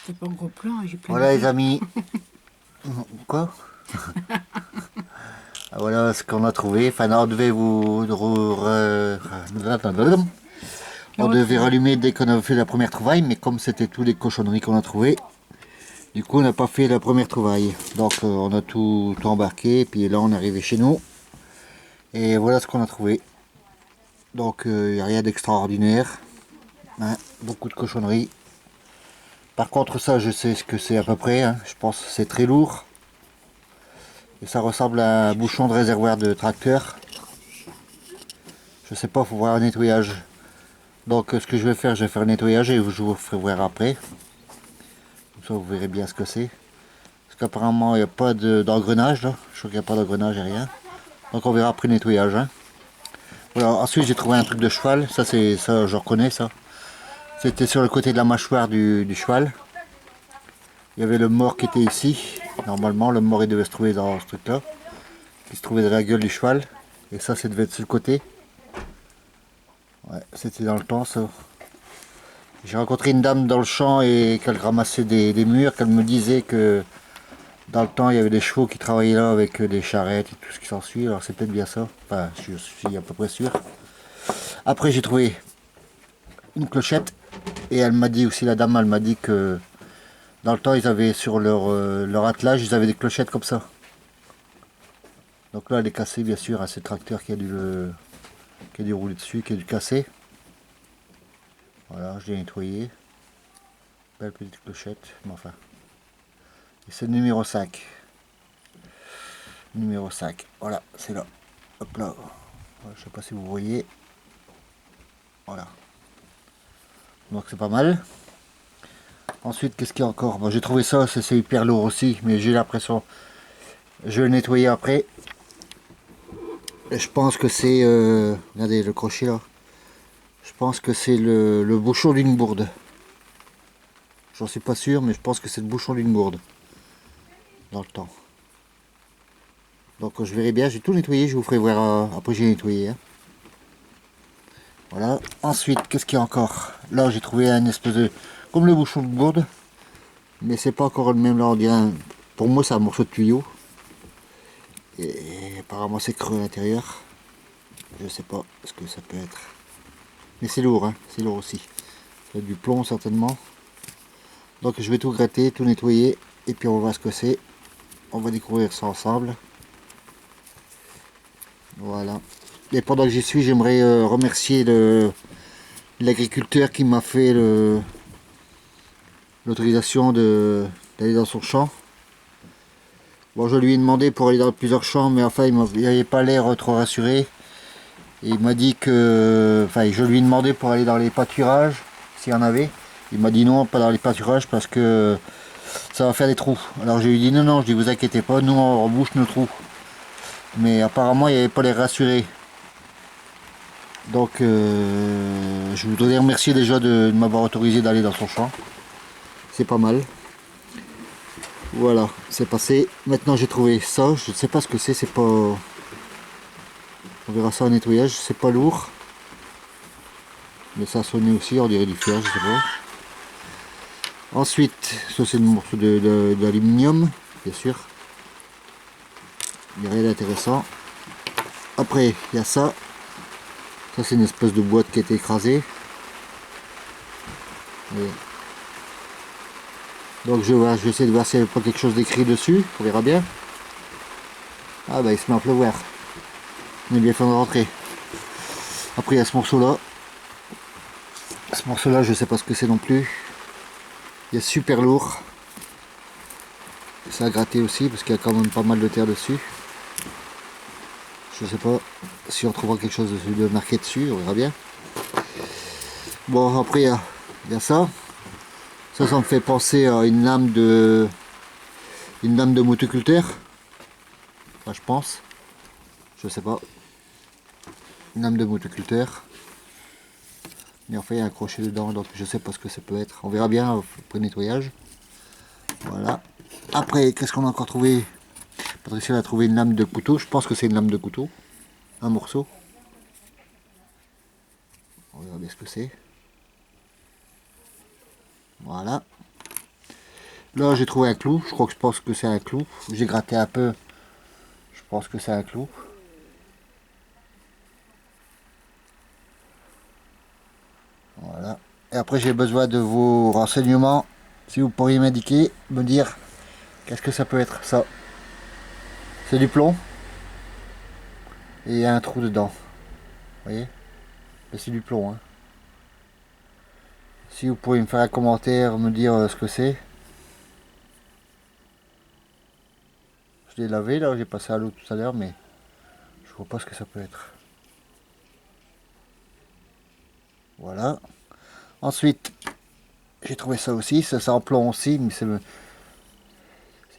T'as pas un gros plan, j'ai plein Voilà les d'idées. amis. Quoi? Ah, voilà ce qu'on a trouvé. Enfin, on devait Le on devait retrouver. rallumer dès qu'on avait fait la première trouvaille, mais comme c'était tous les cochonneries qu'on a trouvées, du coup on n'a pas fait la première trouvaille. Donc on a tout embarqué, et puis là on est arrivé chez nous. Et voilà ce qu'on a trouvé. Donc il n'y a rien d'extraordinaire, hein. Beaucoup de cochonneries. Par contre ça je sais ce que c'est à peu près, hein. Je pense que c'est très lourd. Et ça ressemble à un bouchon de réservoir de tracteur. Je sais pas, faut voir un nettoyage. Donc ce que je vais faire un nettoyage et je vous ferai voir après. Comme ça vous verrez bien ce que c'est. Parce qu'apparemment il n'y a pas d'engrenage là. Je crois qu'il n'y a pas d'engrenage et rien. Donc on verra après le nettoyage, hein. Voilà, ensuite j'ai trouvé un truc de cheval. Ça je reconnais ça. C'était sur le côté de la mâchoire du cheval. Il y avait le mort qui était ici. Normalement le mort il devait se trouver dans ce truc là. Qui se trouvait dans la gueule du cheval. Et ça devait être sur le côté. Ouais, c'était dans le temps ça. J'ai rencontré une dame dans le champ et qu'elle ramassait des murs, qu'elle me disait que dans le temps il y avait des chevaux qui travaillaient là avec des charrettes et tout ce qui s'ensuit, alors c'est peut-être bien ça, enfin je suis à peu près sûr. Après j'ai trouvé une clochette et elle m'a dit aussi, la dame elle m'a dit que dans le temps ils avaient sur leur attelage, ils avaient des clochettes comme ça. Donc là elle est cassée bien sûr, hein, c'est le tracteur qui a dû rouler dessus, qui a dû casser. Voilà, je l'ai nettoyé. Belle petite clochette, mais enfin. Et c'est le numéro 5. Numéro 5. Voilà, c'est là. Hop là. Voilà, je sais pas si vous voyez. Voilà. Donc c'est pas mal. Ensuite, qu'est-ce qu'il y a encore? Bon, j'ai trouvé ça, c'est hyper lourd aussi, mais j'ai l'impression. Je vais le nettoyer après. Et je pense que c'est. Regardez le crochet là. Je pense que c'est le bouchon d'une gourde. J'en suis pas sûr, mais je pense que c'est le bouchon d'une gourde. Dans le temps. Donc je verrai bien, j'ai tout nettoyé, je vous ferai voir après j'ai nettoyé, hein. Voilà. Ensuite, qu'est-ce qu'il y a encore? Là, j'ai trouvé un espèce de. Comme le bouchon de gourde, mais c'est pas encore le même là, on dirait pour moi c'est un morceau de tuyau. Et apparemment c'est creux à l'intérieur. Je sais pas ce que ça peut être. Mais c'est lourd, hein, c'est lourd aussi. C'est du plomb certainement. Donc je vais tout gratter, tout nettoyer, et puis on va voir ce que c'est. On va découvrir ça ensemble. Voilà. Et pendant que j'y suis, j'aimerais remercier l'agriculteur qui m'a fait l'autorisation d'aller dans son champ. Bon, je lui ai demandé pour aller dans plusieurs champs, mais enfin, il n'avait pas l'air trop rassuré. Et il m'a dit que. Enfin, je lui ai demandé pour aller dans les pâturages, s'il y en avait. Il m'a dit non, pas dans les pâturages parce que ça va faire des trous. Alors je lui ai dit non, non, je dis vous inquiétez pas, nous on rebouche nos trous. Mais apparemment, il n'avait pas l'air rassuré. Donc, je voudrais remercier déjà de m'avoir autorisé d'aller dans son champ. C'est pas mal. Voilà, c'est passé. Maintenant, j'ai trouvé ça. Je ne sais pas ce que c'est pas. On verra ça en nettoyage. C'est pas lourd. Mais ça a sonné aussi, on dirait du fer, je sais pas. Ensuite, ça c'est le morceau d'aluminium, bien sûr. Il n'y a rien d'intéressant. Après, il y a ça. Ça c'est une espèce de boîte qui a été écrasée. Et donc je vais essayer de voir s'il n'y a pas quelque chose d'écrit dessus. On verra bien. Ah bah il se met à pleuvoir. On est bien fait de rentrer. Après il y a ce morceau là. Ce morceau là je sais pas ce que c'est non plus. Il est super lourd. Ça a gratté aussi parce qu'il y a quand même pas mal de terre dessus. Je sais pas si on trouvera quelque chose de marqué dessus, on verra bien. Bon après il y a ça. Ça me fait penser à une lame de motoculteur. Enfin, je pense. Je sais pas. Une lame de motoculteur. Mais enfin il y a un crochet dedans, donc je sais pas ce que ça peut être. On verra bien après le nettoyage. Voilà. Après, qu'est-ce qu'on a encore trouvé? Patricia a trouvé une lame de couteau. Je pense que c'est une lame de couteau. Un morceau. On verra bien ce que c'est. Voilà. Là j'ai trouvé un clou, je pense que c'est un clou. J'ai gratté un peu, je pense que c'est un clou. Voilà. Et après j'ai besoin de vos renseignements. Si vous pourriez m'indiquer, me dire qu'est-ce que ça peut être ça. C'est du plomb. Et il y a un trou dedans. Vous voyez? Mais c'est du plomb. Hein. Si vous pourriez me faire un commentaire, me dire ce que c'est. Je l'ai lavé là, j'ai passé à l'eau tout à l'heure, mais je vois pas ce que ça peut être. Voilà. Ensuite, j'ai trouvé ça aussi, ça c'est en plomb aussi, mais c'est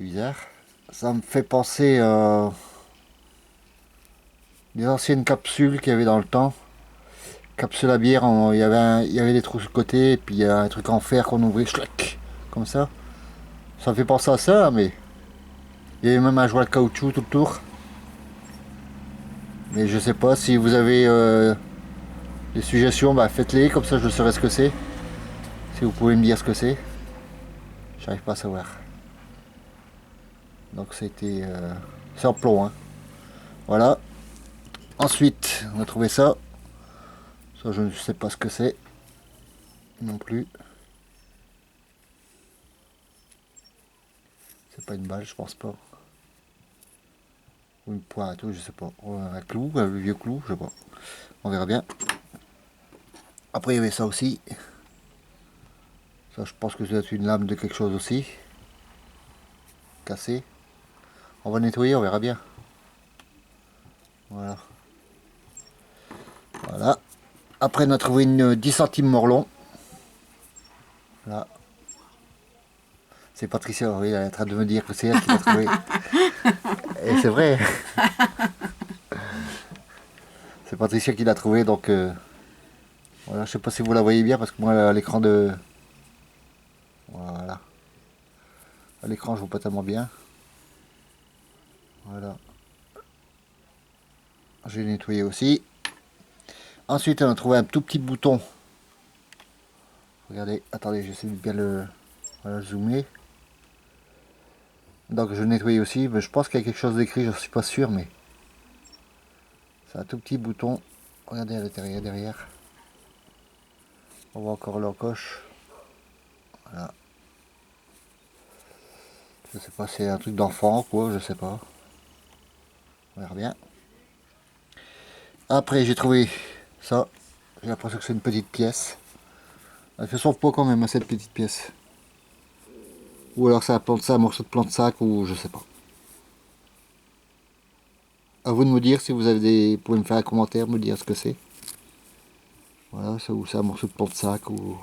bizarre. Ça me fait penser des anciennes capsules qu'il y avait dans le temps. Capsule à bière, il y avait des trous sur le côté, et puis il y a un truc en fer qu'on ouvrait, schlac, comme ça. Ça me fait penser à ça, mais il y avait même un joint de caoutchouc tout autour. Mais je sais pas, si vous avez des suggestions, bah faites-les, comme ça je saurai ce que c'est. Si vous pouvez me dire ce que c'est. J'arrive pas à savoir. Donc c'était... c'est en plomb, hein. Voilà. Ensuite, on a trouvé ça. Ça, je ne sais pas ce que c'est. Non plus. C'est pas une balle, je pense pas. Ou une pointe, je sais pas. Un clou, un vieux clou, je sais pas. On verra bien. Après, il y avait ça aussi. Ça, je pense que c'est une lame de quelque chose aussi. Cassée. On va nettoyer, on verra bien. Voilà. Voilà. Après, on a trouvé une 10 centimes Morlon. Là. C'est Patricia, oui, elle est en train de me dire que c'est elle qui l'a trouvé. Et c'est vrai. C'est Patricia qui l'a trouvé, donc voilà, je sais pas si vous la voyez bien parce que moi à l'écran de... Voilà. À l'écran je vois pas tellement bien. Voilà. J'ai nettoyé aussi. Ensuite on a trouvé un tout petit bouton. Regardez, attendez, j'essaie de bien le voilà, zoomer. Donc je nettoie aussi, mais je pense qu'il y a quelque chose d'écrit, je ne suis pas sûr, mais c'est un tout petit bouton. Regardez à l'intérieur derrière. On voit encore l'encoche. Voilà. Je sais pas, c'est un truc d'enfant quoi, je sais pas. On verra bien. Après j'ai trouvé ça. J'ai l'impression que c'est une petite pièce. Elle fait son poids quand même à cette petite pièce. Ou alors c'est un morceau de plan de sac ou je sais pas. À vous de me dire si vous avez des. Vous pouvez me faire un commentaire, me dire ce que c'est. Voilà, ou c'est un morceau de plan de sac ou.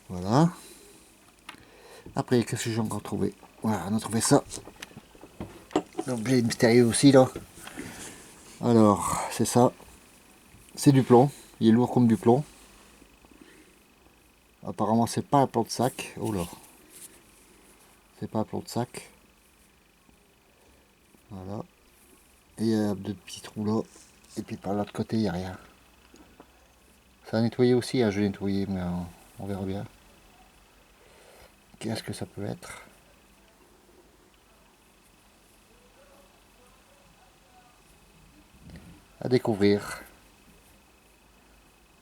Voilà. Après, qu'est-ce que j'ai encore trouvé? Voilà, on a trouvé ça. L'objet mystérieux aussi là. Alors, c'est ça. C'est du plomb. Il est lourd comme du plomb. Apparemment, c'est pas un plan de sac. Oh là. C'est pas un plan de sac. Voilà. Et il y a deux petits trous là. Et puis par l'autre côté, il n'y a rien. Ça a nettoyé aussi, hein, je l'ai nettoyé, mais on verra bien. Qu'est-ce que ça peut être? À découvrir.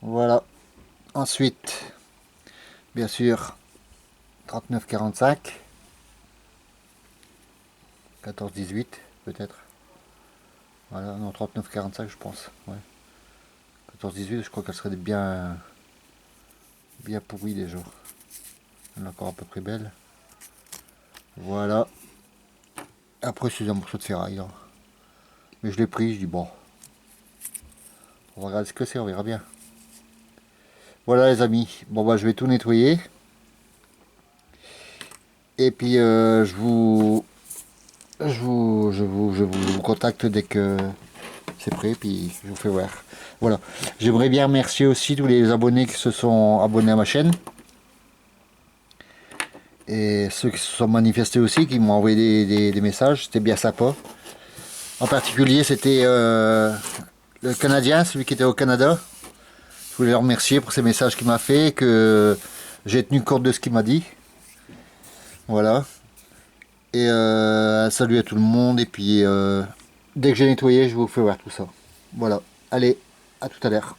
Voilà. Ensuite, bien sûr, 39,45. 14,18 peut-être. Voilà, non, 39,45 je pense. Ouais. 14,18, je crois qu'elle serait bien pourrie déjà. Elle est encore à peu près belle. Voilà. Après, c'est un morceau de ferraille. Là. Mais je l'ai pris, je dis bon. On va regarder ce que c'est, on verra bien. Voilà les amis. Bon bah je vais tout nettoyer. Et puis je vous contacte dès que c'est prêt, puis je vous fais voir. Voilà. J'aimerais bien remercier aussi tous les abonnés qui se sont abonnés à ma chaîne. Et ceux qui se sont manifestés aussi, qui m'ont envoyé des messages, c'était bien sympa. En particulier, c'était le Canadien, celui qui était au Canada. Je voulais le remercier pour ces messages qu'il m'a fait, que j'ai tenu compte de ce qu'il m'a dit. Voilà. Et salut à tout le monde. Et puis dès que j'ai nettoyé, je vous fais voir tout ça. Voilà. Allez, à tout à l'heure.